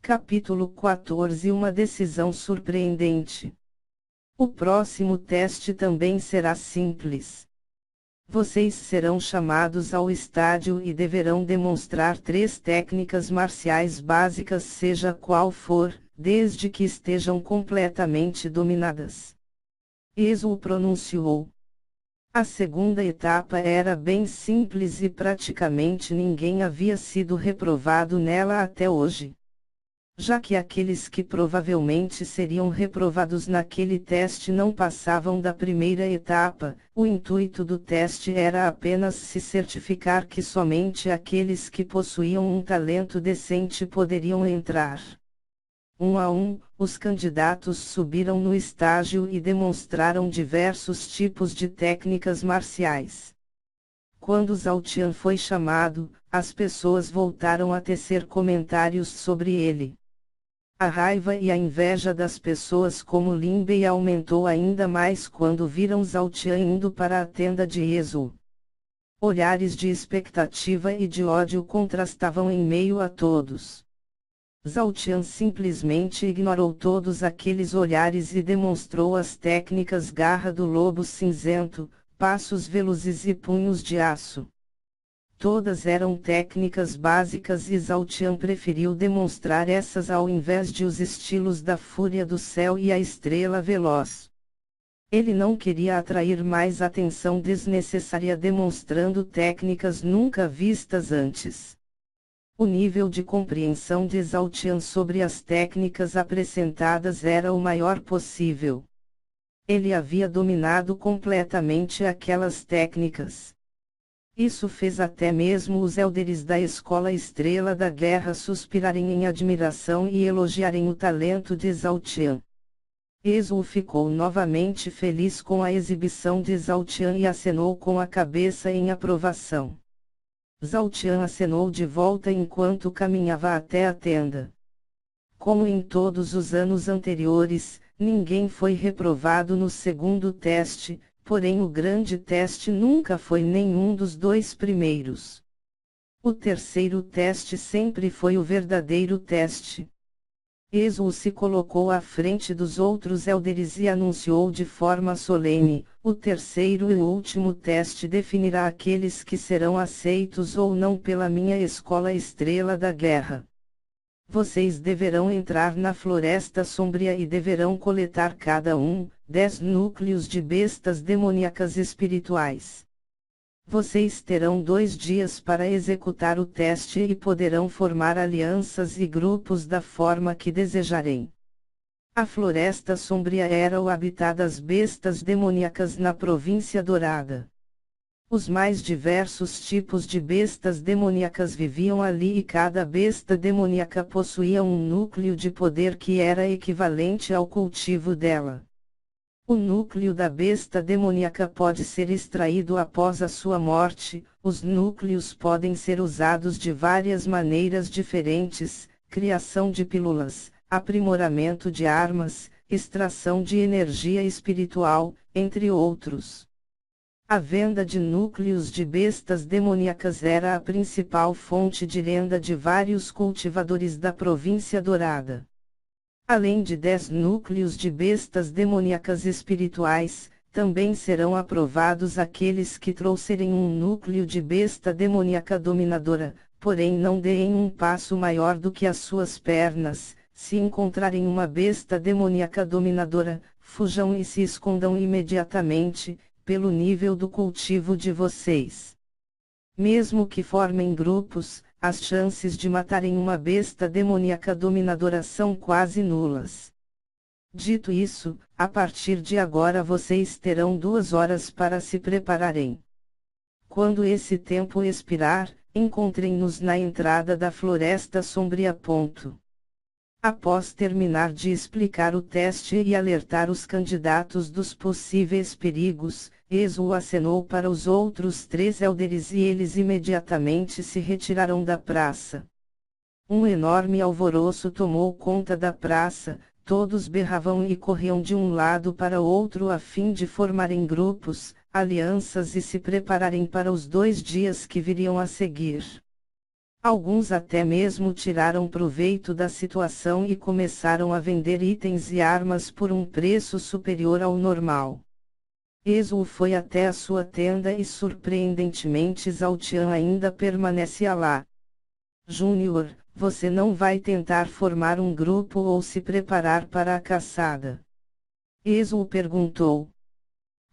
Capítulo 14 Uma decisão surpreendente. O próximo teste também será simples. Vocês serão chamados ao estádio e deverão demonstrar 3 técnicas marciais básicas, seja qual for, desde que estejam completamente dominadas. Êxodo pronunciou. A segunda etapa era bem simples e praticamente ninguém havia sido reprovado nela até hoje. Já que aqueles que provavelmente seriam reprovados naquele teste não passavam da primeira etapa, o intuito do teste era apenas se certificar que somente aqueles que possuíam um talento decente poderiam entrar. Um a um, os candidatos subiram no estágio e demonstraram diversos tipos de técnicas marciais. Quando Zhao Tian foi chamado, as pessoas voltaram a tecer comentários sobre ele. A raiva e a inveja das pessoas como Lin Bei aumentou ainda mais quando viram Zhao Tian indo para a tenda de Êxodo. Olhares de expectativa e de ódio contrastavam em meio a todos. Zhao Tian simplesmente ignorou todos aqueles olhares e demonstrou as técnicas garra do lobo cinzento, passos velozes e punhos de aço. Todas eram técnicas básicas e Zhao Tian preferiu demonstrar essas ao invés de os estilos da Fúria do Céu e a Estrela Veloz. Ele não queria atrair mais atenção desnecessária demonstrando técnicas nunca vistas antes. O nível de compreensão de Zhao Tian sobre as técnicas apresentadas era o maior possível. Ele havia dominado completamente aquelas técnicas. Isso fez até mesmo os élderes da Escola Estrela da Guerra suspirarem em admiração e elogiarem o talento de Zhao Tian. Êxodo ficou novamente feliz com a exibição de Zhao Tian e acenou com a cabeça em aprovação. Zhao Tian acenou de volta enquanto caminhava até a tenda. Como em todos os anos anteriores, ninguém foi reprovado no segundo teste. Porém o grande teste nunca foi nenhum dos 2 primeiros. O terceiro teste sempre foi o verdadeiro teste. Êxodo se colocou à frente dos outros élderes e anunciou de forma solene: o terceiro e último teste definirá aqueles que serão aceitos ou não pela minha Escola Estrela da Guerra. Vocês deverão entrar na Floresta Sombria e deverão coletar cada 10 núcleos de bestas demoníacas espirituais. Vocês terão 2 dias para executar o teste e poderão formar alianças e grupos da forma que desejarem. A Floresta Sombria era o habitat das bestas demoníacas na Província Dourada. Os mais diversos tipos de bestas demoníacas viviam ali e cada besta demoníaca possuía um núcleo de poder que era equivalente ao cultivo dela. O núcleo da besta demoníaca pode ser extraído após a sua morte. Os núcleos podem ser usados de várias maneiras diferentes: criação de pílulas, aprimoramento de armas, extração de energia espiritual, entre outros. A venda de núcleos de bestas demoníacas era a principal fonte de renda de vários cultivadores da Província Dourada. Além de 10 núcleos de bestas demoníacas espirituais, também serão aprovados aqueles que trouxerem um núcleo de besta demoníaca dominadora, porém não deem um passo maior do que as suas pernas. Se encontrarem uma besta demoníaca dominadora, fujam e se escondam imediatamente, pelo nível do cultivo de vocês. Mesmo que formem grupos, as chances de matarem uma besta demoníaca dominadora são quase nulas. Dito isso, a partir de agora vocês terão 2 horas para se prepararem. Quando esse tempo expirar, encontrem-nos na entrada da Floresta Sombria. Após terminar de explicar o teste e alertar os candidatos dos possíveis perigos, Êxodo acenou para os outros 3 élderes e eles imediatamente se retiraram da praça. Um enorme alvoroço tomou conta da praça, todos berravam e corriam de um lado para o outro a fim de formarem grupos, alianças e se prepararem para os 2 dias que viriam a seguir. Alguns até mesmo tiraram proveito da situação e começaram a vender itens e armas por um preço superior ao normal. Ezu foi até a sua tenda e surpreendentemente Zhao Tian ainda permanecia lá. Júnior, você não vai tentar formar um grupo ou se preparar para a caçada? Ezu perguntou.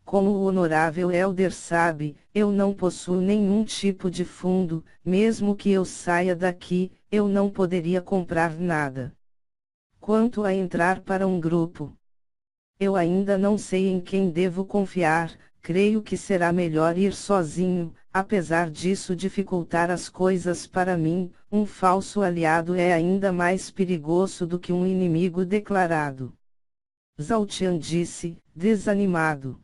Como o honorável Elder sabe, eu não possuo nenhum tipo de fundo, mesmo que eu saia daqui, eu não poderia comprar nada. Quanto a entrar para um grupo, eu ainda não sei em quem devo confiar, creio que será melhor ir sozinho, apesar disso dificultar as coisas para mim, um falso aliado é ainda mais perigoso do que um inimigo declarado. Zhao Tian disse, desanimado.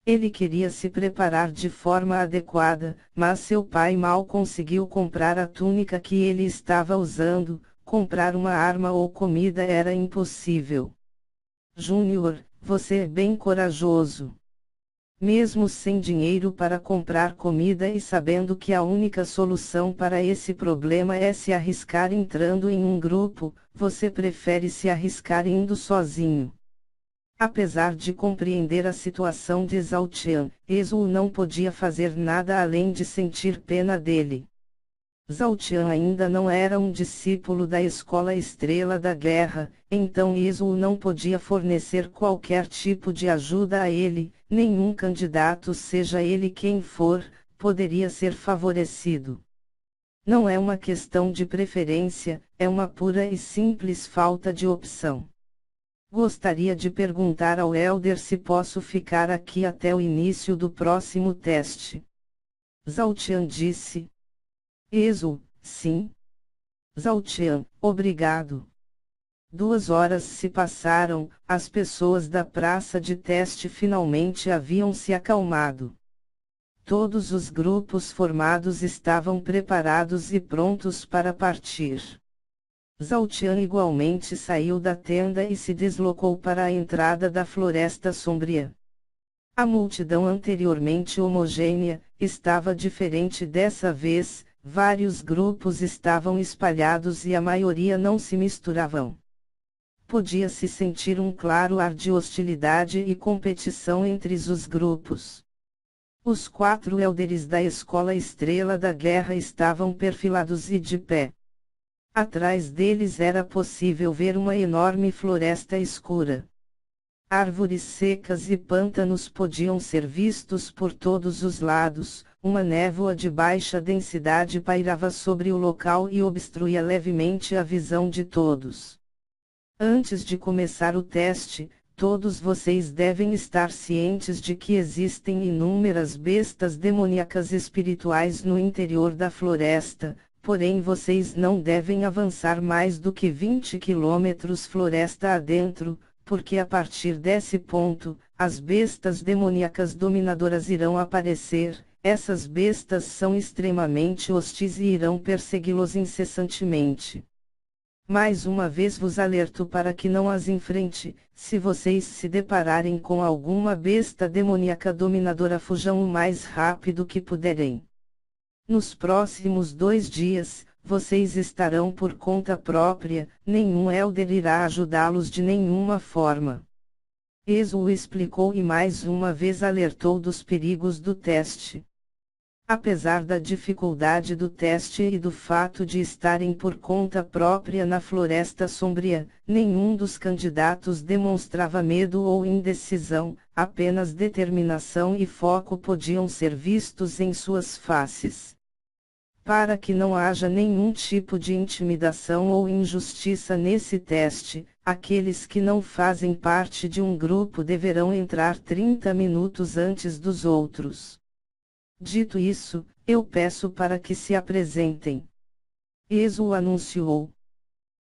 Ele queria se preparar de forma adequada, mas seu pai mal conseguiu comprar a túnica que ele estava usando, comprar uma arma ou comida era impossível. Júnior, você é bem corajoso. Mesmo sem dinheiro para comprar comida e sabendo que a única solução para esse problema é se arriscar entrando em um grupo, você prefere se arriscar indo sozinho. Apesar de compreender a situação de Zhao Tian, Ezu não podia fazer nada além de sentir pena dele. Zhao Tian ainda não era um discípulo da Escola Estrela da Guerra, então Ezu não podia fornecer qualquer tipo de ajuda a ele, nenhum candidato, seja ele quem for, poderia ser favorecido. Não é uma questão de preferência, é uma pura e simples falta de opção. Gostaria de perguntar ao Elder se posso ficar aqui até o início do próximo teste. Zhao Tian disse. Ezu, sim. Zhao Tian, obrigado. 2 horas se passaram, as pessoas da praça de teste finalmente haviam se acalmado. Todos os grupos formados estavam preparados e prontos para partir. Zhao Tian igualmente saiu da tenda e se deslocou para a entrada da Floresta Sombria. A multidão anteriormente homogênea, estava diferente dessa vez, vários grupos estavam espalhados e a maioria não se misturavam. Podia-se sentir um claro ar de hostilidade e competição entre os grupos. Os 4 élderes da Escola Estrela da Guerra estavam perfilados e de pé. Atrás deles era possível ver uma enorme floresta escura. Árvores secas e pântanos podiam ser vistos por todos os lados, uma névoa de baixa densidade pairava sobre o local e obstruía levemente a visão de todos. Antes de começar o teste, todos vocês devem estar cientes de que existem inúmeras bestas demoníacas espirituais no interior da floresta. Porém vocês não devem avançar mais do que 20 quilômetros floresta adentro, porque a partir desse ponto, as bestas demoníacas dominadoras irão aparecer. Essas bestas são extremamente hostis e irão persegui-los incessantemente. Mais uma vez vos alerto para que não as enfrente. Se vocês se depararem com alguma besta demoníaca dominadora, fujam o mais rápido que puderem. Nos próximos 2 dias, vocês estarão por conta própria, nenhum Elder irá ajudá-los de nenhuma forma. Ezu explicou e mais uma vez alertou dos perigos do teste. Apesar da dificuldade do teste e do fato de estarem por conta própria na Floresta Sombria, nenhum dos candidatos demonstrava medo ou indecisão, apenas determinação e foco podiam ser vistos em suas faces. Para que não haja nenhum tipo de intimidação ou injustiça nesse teste, aqueles que não fazem parte de um grupo deverão entrar 30 minutos antes dos outros. Dito isso, eu peço para que se apresentem. Ezu anunciou.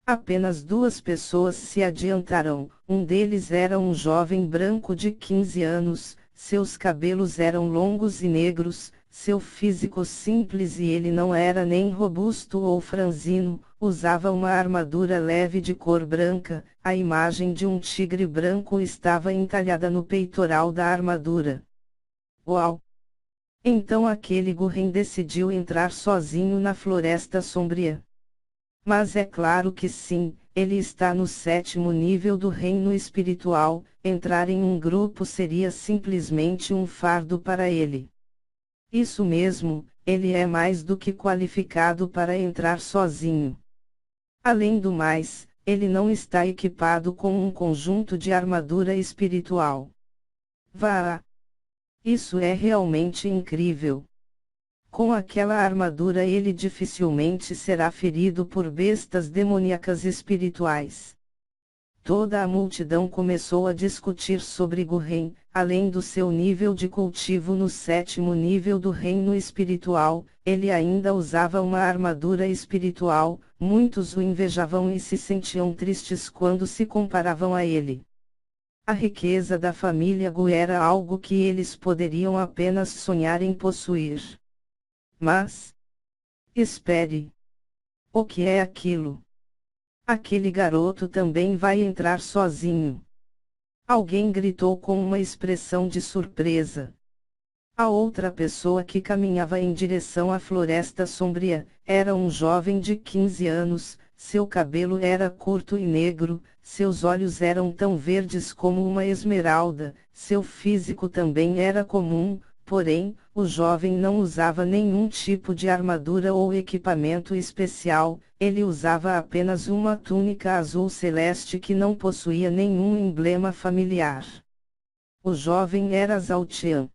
Apenas 2 pessoas se adiantaram, um deles era um jovem branco de 15 anos, seus cabelos eram longos e negros, seu físico simples e ele não era nem robusto ou franzino, usava uma armadura leve de cor branca, a imagem de um tigre branco estava entalhada no peitoral da armadura. Uau! Então aquele Gurren decidiu entrar sozinho na Floresta Sombria. Mas é claro que sim, ele está no 7º nível do reino espiritual, entrar em um grupo seria simplesmente um fardo para ele. Isso mesmo, ele é mais do que qualificado para entrar sozinho. Além do mais, ele não está equipado com um conjunto de armadura espiritual. Vá! Isso é realmente incrível. Com aquela armadura ele dificilmente será ferido por bestas demoníacas espirituais. Toda a multidão começou a discutir sobre Gurren, além do seu nível de cultivo no 7º nível do reino espiritual, ele ainda usava uma armadura espiritual, muitos o invejavam e se sentiam tristes quando se comparavam a ele. A riqueza da família Gu era algo que eles poderiam apenas sonhar em possuir. Mas, espere. O que é aquilo? Aquele garoto também vai entrar sozinho. Alguém gritou com uma expressão de surpresa. A outra pessoa que caminhava em direção à Floresta Sombria, era um jovem de 15 anos, seu cabelo era curto e negro, seus olhos eram tão verdes como uma esmeralda, seu físico também era comum, porém, o jovem não usava nenhum tipo de armadura ou equipamento especial, ele usava apenas uma túnica azul celeste que não possuía nenhum emblema familiar. O jovem era Zhao Tian.